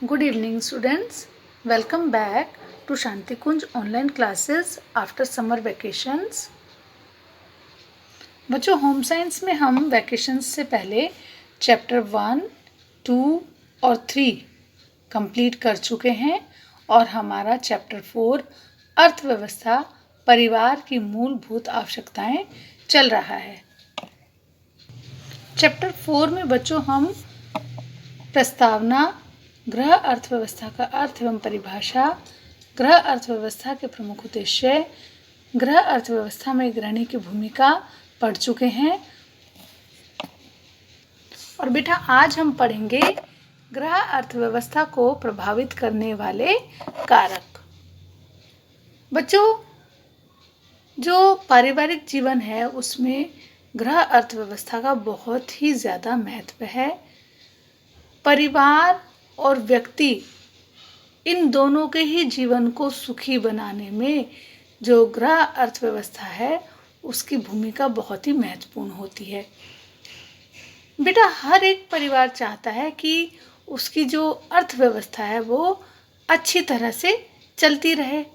Good evening students. Welcome back to Shanti Kunj online classes after summer vacations. बच्चों home science में हम vacations से पहले chapter 1, 2 और 3 कंप्लीट कर चुके हैं और हमारा चैप्टर 4 अर्थव्यवस्था परिवार की मूलभूत आवश्यकताएं चल रहा है। चैप्टर 4 में बच्चों हम प्रस्तावना, गृह अर्थव्यवस्था का अर्थ एवं परिभाषा, गृह अर्थव्यवस्था के प्रमुख उद्देश्य, गृह अर्थव्यवस्था में गृहिणी की भूमिका पढ़ चुके हैं। और बेटा आज हम पढ़ेंगे गृह अर्थव्यवस्था को प्रभावित करने वाले कारक। बच्चों जो पारिवारिक जीवन है उसमें गृह अर्थव्यवस्था का बहुत ही ज़्यादा महत्व है। परिवार और व्यक्ति इन दोनों के ही जीवन को सुखी बनाने में जो गृह अर्थव्यवस्था है उसकी भूमिका बहुत ही महत्वपूर्ण होती है। बेटा हर एक परिवार चाहता है कि उसकी जो अर्थव्यवस्था है वो अच्छी तरह से चलती रहे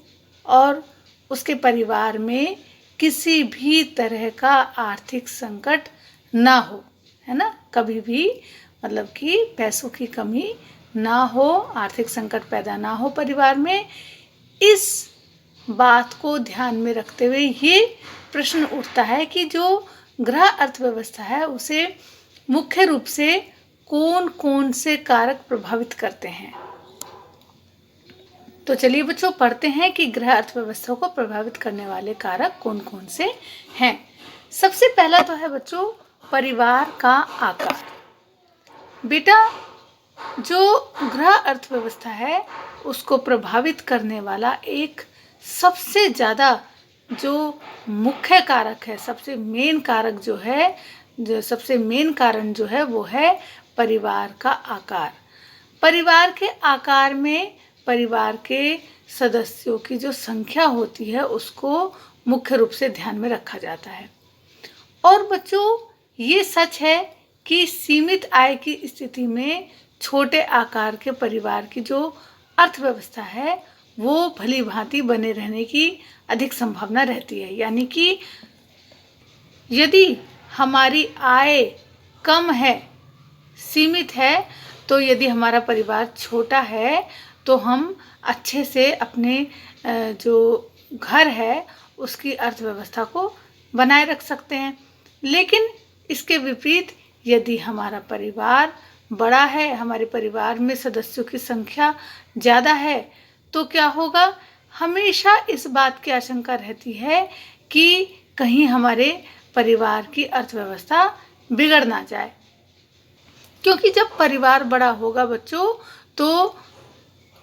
और उसके परिवार में किसी भी तरह का आर्थिक संकट ना हो, है ना। कभी भी मतलब कि पैसों की कमी ना हो, आर्थिक संकट पैदा ना हो परिवार में। इस बात को ध्यान में रखते हुए ये प्रश्न उठता है कि जो गृह अर्थव्यवस्था है उसे मुख्य रूप से कौन कौन से कारक प्रभावित करते हैं। तो चलिए बच्चों पढ़ते हैं कि गृह अर्थव्यवस्था को प्रभावित करने वाले कारक कौन कौन से हैं। सबसे पहला तो है बच्चों परिवार का आकार। बेटा जो गृह अर्थव्यवस्था है उसको प्रभावित करने वाला एक सबसे ज़्यादा जो मुख्य कारक है, सबसे मेन कारक जो है, जो सबसे मेन कारण जो है वो है परिवार का आकार। परिवार के आकार में परिवार के सदस्यों की जो संख्या होती है उसको मुख्य रूप से ध्यान में रखा जाता है। और बच्चों ये सच है कि सीमित आय की स्थिति में छोटे आकार के परिवार की जो अर्थव्यवस्था है वो भली भांति बने रहने की अधिक संभावना रहती है। यानी कि यदि हमारी आय कम है, सीमित है, तो यदि हमारा परिवार छोटा है तो हम अच्छे से अपने जो घर है उसकी अर्थव्यवस्था को बनाए रख सकते हैं। लेकिन इसके विपरीत यदि हमारा परिवार बड़ा है, हमारे परिवार में सदस्यों की संख्या ज़्यादा है, तो क्या होगा, हमेशा इस बात की आशंका रहती है कि कहीं हमारे परिवार की अर्थव्यवस्था बिगड़ ना जाए। क्योंकि जब परिवार बड़ा होगा बच्चों तो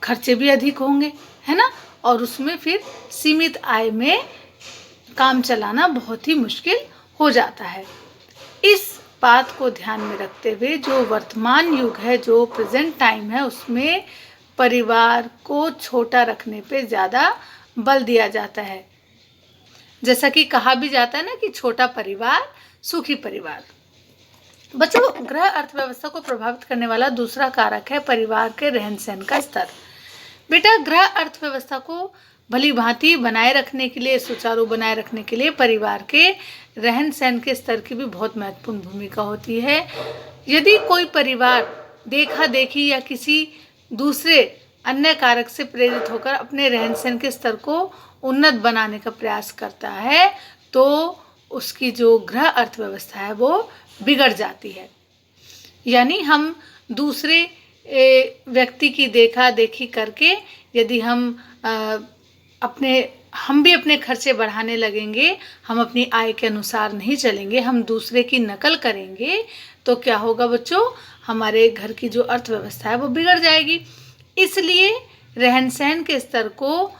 खर्चे भी अधिक होंगे, है ना, और उसमें फिर सीमित आय में काम चलाना बहुत ही मुश्किल हो जाता है। इस बात को ध्यान में रखते हुए जो वर्तमान युग है, जो प्रेजेंट टाइम है, उसमें परिवार को छोटा रखने पे ज़्यादा बल दिया जाता है। जैसा कि कहा भी जाता है ना कि छोटा परिवार सुखी परिवार। बच्चों गृह अर्थव्यवस्था को प्रभावित करने वाला दूसरा कारक है परिवार के रहन सहन का स्तर। बेटा गृह अर्थव्यवस्था को भली भांति बनाए रखने के लिए, सुचारू बनाए रखने के लिए परिवार के रहन सहन के स्तर की भी बहुत महत्वपूर्ण भूमिका होती है। यदि कोई परिवार देखा देखी या किसी दूसरे अन्य कारक से प्रेरित होकर अपने रहन सहन के स्तर को उन्नत बनाने का प्रयास करता है तो उसकी जो गृह अर्थव्यवस्था है वो बिगड़ जाती है। यानी हम दूसरे व्यक्ति की देखा देखी करके यदि हम भी अपने खर्चे बढ़ाने लगेंगे, हम अपनी आय के अनुसार नहीं चलेंगे, हम दूसरे की नकल करेंगे, तो क्या होगा बच्चों, हमारे घर की जो अर्थव्यवस्था है वो बिगड़ जाएगी। इसलिए रहन सहन के स्तर को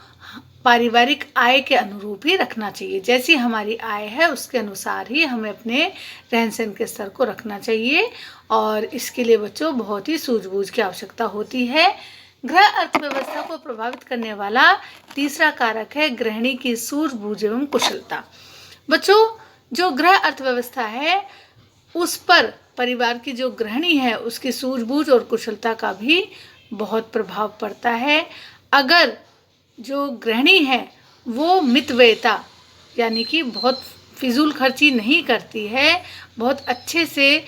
पारिवारिक आय के अनुरूप ही रखना चाहिए। जैसी हमारी आय है उसके अनुसार ही हमें अपने रहन सहन के स्तर को रखना चाहिए और इसके लिए बच्चों बहुत ही सूझबूझ की आवश्यकता होती है। गृह अर्थव्यवस्था को प्रभावित करने वाला तीसरा कारक है गृहिणी की सूझबूझ एवं कुशलता। बच्चों जो गृह अर्थव्यवस्था है उस पर परिवार की जो गृहिणी है उसकी सूझबूझ और कुशलता का भी बहुत प्रभाव पड़ता है। अगर जो गृहिणी है वो मितव्ययिता यानी कि बहुत फिजूल खर्ची नहीं करती है, बहुत अच्छे से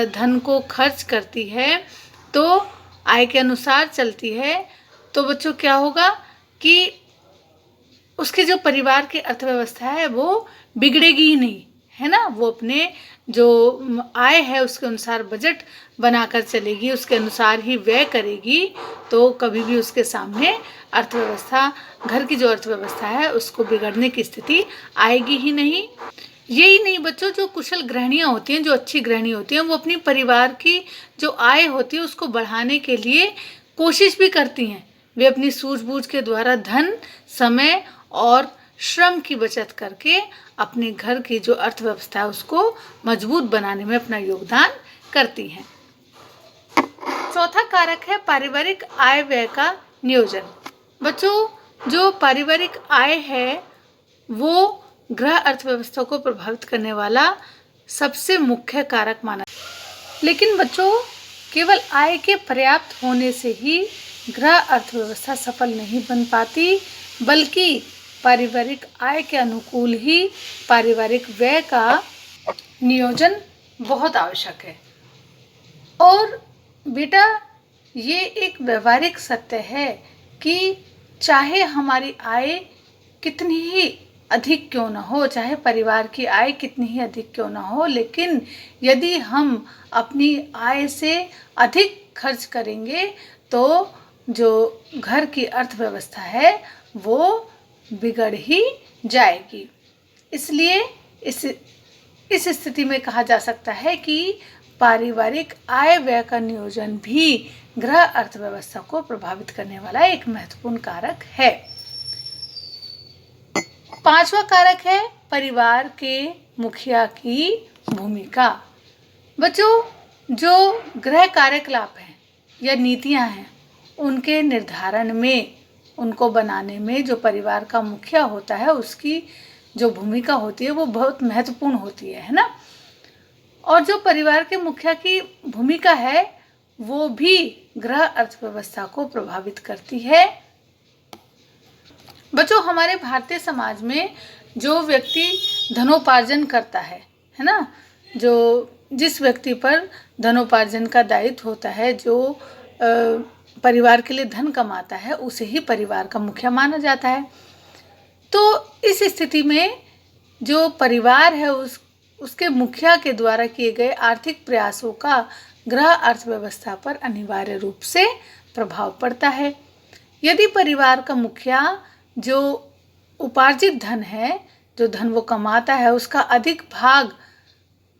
धन को खर्च करती है, तो आय के अनुसार चलती है, तो बच्चों क्या होगा कि उसके जो परिवार की अर्थव्यवस्था है वो बिगड़ेगी ही नहीं, है ना। वो अपने जो आय है उसके अनुसार बजट बनाकर चलेगी, उसके अनुसार ही व्यय करेगी, तो कभी भी उसके सामने अर्थव्यवस्था, घर की जो अर्थव्यवस्था है उसको बिगड़ने की स्थिति आएगी ही नहीं। यही नहीं बच्चों, जो कुशल गृहिणियाँ होती हैं, जो अच्छी गृहिणी होती हैं, वो अपनी परिवार की जो आय होती है उसको बढ़ाने के लिए कोशिश भी करती हैं। वे अपनी सूझबूझ के द्वारा धन, समय और श्रम की बचत करके अपने घर की जो अर्थव्यवस्था है उसको मजबूत बनाने में अपना योगदान करती हैं। चौथा कारक है पारिवारिक आय व्यय का नियोजन। बच्चों, जो पारिवारिक आय है वो गृह अर्थव्यवस्था को प्रभावित करने वाला सबसे मुख्य कारक माना। लेकिन बच्चों, केवल आय के पर्याप्त होने से ही गृह अर्थव्यवस्था सफल नहीं बन पाती, बल्कि पारिवारिक आय के अनुकूल ही पारिवारिक व्यय का नियोजन बहुत आवश्यक है। और बेटा, ये एक व्यवहारिक सत्य है कि चाहे हमारी आय कितनी ही अधिक क्यों ना हो, चाहे परिवार की आय कितनी ही अधिक क्यों ना हो, लेकिन यदि हम अपनी आय से अधिक खर्च करेंगे तो जो घर की अर्थव्यवस्था है वो बिगड़ ही जाएगी। इसलिए इस स्थिति में कहा जा सकता है कि पारिवारिक आय व्यय का नियोजन भी गृह अर्थव्यवस्था को प्रभावित करने वाला एक महत्वपूर्ण कारक है। पांचवा कारक है परिवार के मुखिया की भूमिका। बच्चों, जो गृह कार्यकलाप हैं या नीतियां हैं, उनके निर्धारण में, उनको बनाने में जो परिवार का मुखिया होता है उसकी जो भूमिका होती है वो बहुत महत्वपूर्ण होती है ना। और जो परिवार के मुखिया की भूमिका है वो भी गृह अर्थव्यवस्था को प्रभावित करती है। बच्चों, हमारे भारतीय समाज में जो व्यक्ति धनोपार्जन करता है ना, जो जिस व्यक्ति पर धनोपार्जन का दायित्व होता है, जो परिवार के लिए धन कमाता है, उसे ही परिवार का मुखिया माना जाता है। तो इस स्थिति में जो परिवार है उसके मुखिया के द्वारा किए गए आर्थिक प्रयासों का गृह अर्थव्यवस्था पर अनिवार्य रूप से प्रभाव पड़ता है। यदि परिवार का मुखिया जो उपार्जित धन है, जो धन वो कमाता है, उसका अधिक भाग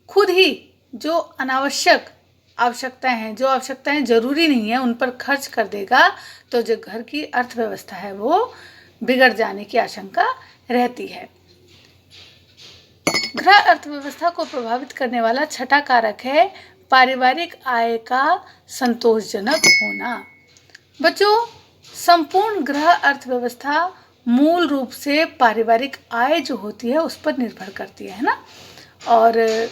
खुद ही जो अनावश्यक आवश्यकताएं हैं, जो आवश्यकताएं जरूरी नहीं है, उन पर खर्च कर देगा, तो जो घर की अर्थव्यवस्था है वो बिगड़ जाने की आशंका रहती है। गृह अर्थव्यवस्था को प्रभावित करने वाला छठा कारक है पारिवारिक आय का संतोषजनक होना। बच्चों, संपूर्ण गृह अर्थव्यवस्था मूल रूप से पारिवारिक आय जो होती है उस पर निर्भर करती है ना। और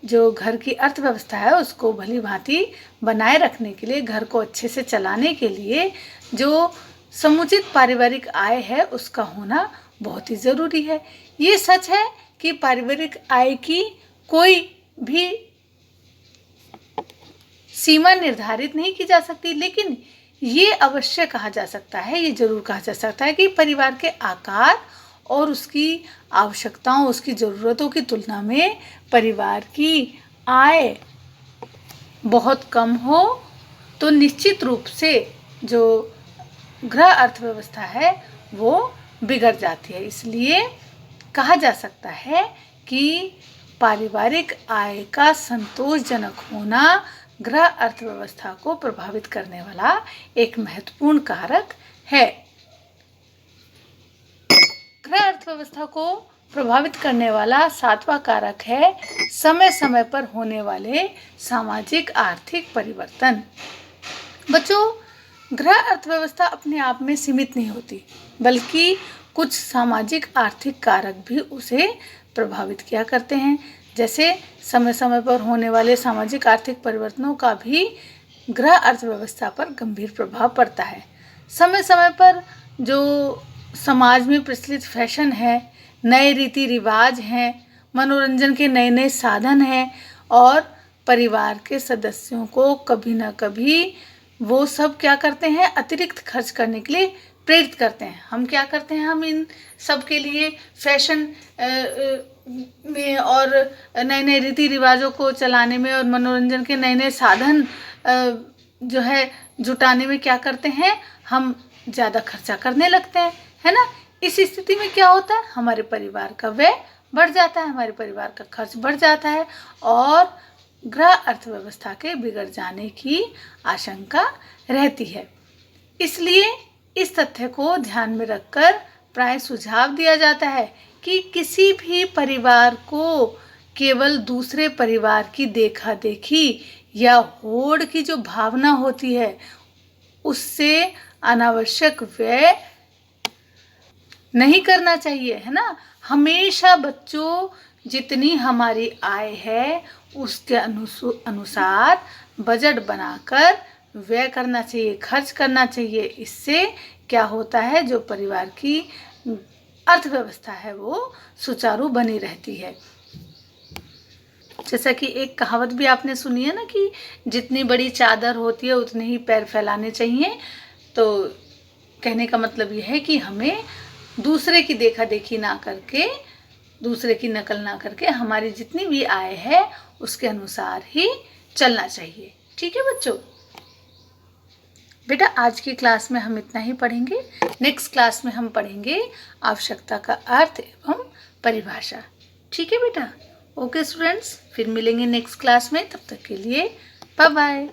जो घर की अर्थव्यवस्था है उसको भली भांति बनाए रखने के लिए, घर को अच्छे से चलाने के लिए जो समुचित पारिवारिक आय है उसका होना बहुत ही ज़रूरी है। ये सच है कि पारिवारिक आय की कोई भी सीमा निर्धारित नहीं की जा सकती, लेकिन ये अवश्य कहा जा सकता है, ये जरूर कहा जा सकता है कि परिवार के आकार और उसकी आवश्यकताओं, उसकी ज़रूरतों की तुलना में परिवार की आय बहुत कम हो तो निश्चित रूप से जो गृह अर्थव्यवस्था है वो बिगड़ जाती है। इसलिए कहा जा सकता है कि पारिवारिक आय का संतोषजनक होना गृह अर्थव्यवस्था को प्रभावित करने वाला एक महत्वपूर्ण कारक है। गृह अर्थव्यवस्था को प्रभावित करने वाला सातवां कारक है समय समय पर होने वाले सामाजिक आर्थिक परिवर्तन। बच्चों, गृह अर्थव्यवस्था अपने आप में सीमित नहीं होती, बल्कि कुछ सामाजिक आर्थिक कारक भी उसे प्रभावित किया करते हैं। जैसे समय समय पर होने वाले सामाजिक आर्थिक परिवर्तनों का भी गृह अर्थव्यवस्था पर गंभीर प्रभाव पड़ता है। समय समय पर जो समाज में प्रचलित फैशन है, नए रीति रिवाज हैं, मनोरंजन के नए नए साधन हैं और परिवार के सदस्यों को कभी ना कभी वो सब क्या करते हैं, अतिरिक्त खर्च करने के लिए प्रेरित करते हैं। हम क्या करते हैं, हम इन सब के लिए फैशन में और नए नए रीति रिवाजों को चलाने में और मनोरंजन के नए नए साधन जो है जुटाने में क्या करते हैं, हम ज़्यादा खर्चा करने लगते हैं, है ना। इस स्थिति में क्या होता है, हमारे परिवार का व्यय बढ़ जाता है, हमारे परिवार का खर्च बढ़ जाता है और गृह अर्थव्यवस्था के बिगड़ जाने की आशंका रहती है। इसलिए इस तथ्य को ध्यान में रखकर प्राय सुझाव दिया जाता है कि किसी भी परिवार को केवल दूसरे परिवार की देखा देखी या होड़ की जो भावना होती है उससे अनावश्यक व्यय नहीं करना चाहिए, है ना। हमेशा बच्चों जितनी हमारी आय है उसके अनुसार बजट बनाकर व्यय करना चाहिए, खर्च करना चाहिए। इससे क्या होता है, जो परिवार की अर्थव्यवस्था है वो सुचारू बनी रहती है। जैसा कि एक कहावत भी आपने सुनी है ना कि जितनी बड़ी चादर होती है उतने ही पैर फैलाने चाहिए। तो कहने का मतलब यह है कि हमें दूसरे की देखा देखी ना करके, दूसरे की नकल ना करके हमारी जितनी भी आय है उसके अनुसार ही चलना चाहिए। ठीक है बच्चों, बेटा आज की क्लास में हम इतना ही पढ़ेंगे। नेक्स्ट क्लास में हम पढ़ेंगे आवश्यकता का अर्थ एवं परिभाषा। ठीक है बेटा, ओके स्टूडेंट्स, फिर मिलेंगे नेक्स्ट क्लास में। तब तक के लिए बाय बाय।